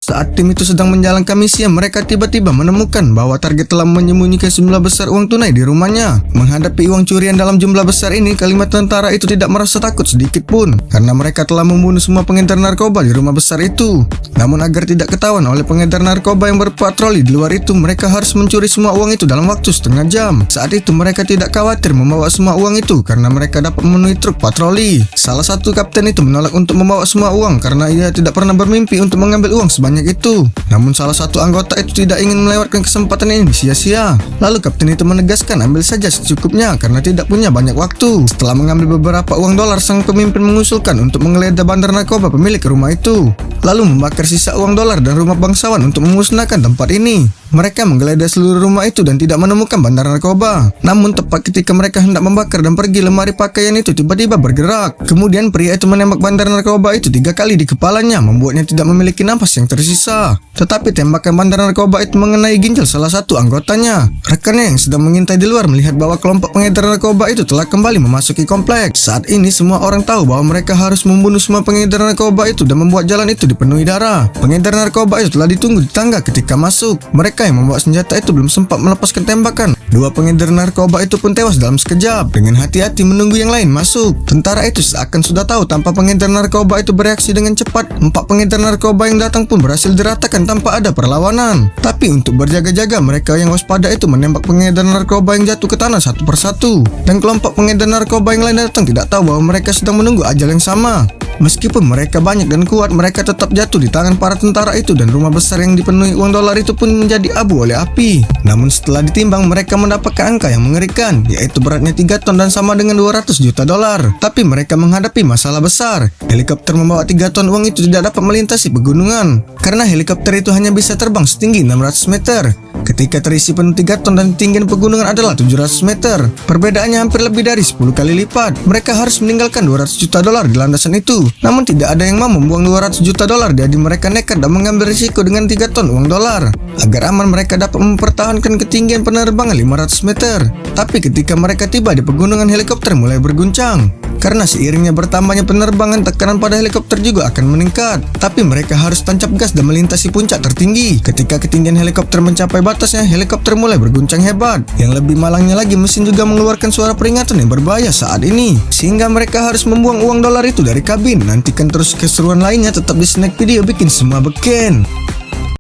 Saat tim itu sedang menjalankan misi, mereka tiba-tiba menemukan bahwa target telah menyembunyikan jumlah besar uang tunai di rumahnya. Menghadapi uang curian dalam jumlah besar ini, kelima tentara itu tidak merasa takut sedikit pun, karena mereka telah membunuh semua pengedar narkoba di rumah besar itu. Namun agar tidak ketahuan oleh pengedar narkoba yang berpatroli di luar itu, mereka harus mencuri semua uang itu dalam waktu setengah jam. Saat itu mereka tidak khawatir membawa semua uang itu karena mereka dapat memenuhi truk patroli. Salah satu kapten itu menolak untuk membawa semua uang karena ia tidak pernah bermimpi untuk mengambil uang sebanyak itu. Namun salah satu anggota itu tidak ingin melewatkan kesempatan ini sia-sia. Lalu kapten itu menegaskan ambil saja secukupnya karena tidak punya banyak waktu. Setelah mengambil beberapa uang dolar, sang pemimpin mengusulkan untuk menggeledah bandar narkoba pemilik rumah itu, lalu membakar sisa uang dolar dan rumah bangsawan untuk memusnahkan tempat ini. Mereka menggeledah seluruh rumah itu dan tidak menemukan bandar narkoba. Namun tepat ketika mereka hendak membakar dan pergi, lemari pakaian itu tiba-tiba bergerak. Kemudian pria itu menembak bandar narkoba itu 3 kali di kepalanya, membuatnya tidak memiliki napas yang tersisa. Tetapi tembakan bandar narkoba itu mengenai ginjal salah satu anggotanya. Rekannya yang sedang mengintai di luar melihat bahwa kelompok pengedar narkoba itu telah kembali memasuki kompleks. Saat ini semua orang tahu bahwa mereka harus membunuh semua pengedar narkoba itu dan membuat jalan itu dipenuhi darah. Pengedar narkoba itu telah ditunggu di tangga ketika masuk. Mereka yang membawa senjata itu belum sempat melepaskan tembakan. 2 pengedar narkoba itu pun tewas dalam sekejap. Dengan hati-hati menunggu yang lain masuk. Tentara itu seakan sudah tahu tanpa pengedar narkoba itu bereaksi dengan cepat. 4 pengedar narkoba yang datang pun berhasil diratakan tanpa ada perlawanan. Tapi untuk berjaga-jaga, mereka yang waspada itu menembak pengedar narkoba yang jatuh ke tanah satu persatu. Dan kelompok pengedar narkoba yang lain datang tidak tahu bahwa mereka sedang menunggu ajal yang sama. Meskipun mereka banyak dan kuat, mereka tetap jatuh di tangan para tentara itu dan rumah besar yang dipenuhi uang dolar itu pun menjadi abu oleh api. Namun setelah ditimbang, mereka mendapatkan angka yang mengerikan, yaitu beratnya 3 ton dan sama dengan 200 juta dolar. Tapi mereka menghadapi masalah besar. Helikopter membawa 3 ton uang itu tidak dapat melintasi pegunungan, karena helikopter itu hanya bisa terbang setinggi 600 meter. Ketika terisi penuh 3 ton dan ketinggian pegunungan adalah 700 meter. Perbedaannya hampir lebih dari 10 kali lipat. Mereka harus meninggalkan 200 juta dolar di landasan itu. Namun tidak ada yang mau membuang 200 juta dolar, jadi mereka nekat dan mengambil risiko dengan 3 ton uang dolar. Agar aman, mereka dapat mempertahankan ketinggian penerbangan 500 meter. Tapi ketika mereka tiba di pegunungan, helikopter mulai berguncang. Karena seiringnya bertambahnya penerbangan, tekanan pada helikopter juga akan meningkat. Tapi mereka harus tancap gas dan melintasi puncak tertinggi. Ketika ketinggian helikopter mencapai batasnya, helikopter mulai berguncang hebat. Yang lebih malangnya lagi, mesin juga mengeluarkan suara peringatan yang berbahaya saat ini, sehingga mereka harus membuang uang dolar itu dari kabin. Nantikan terus keseruan lainnya tetap di Snack Video Bikin Semua Beken.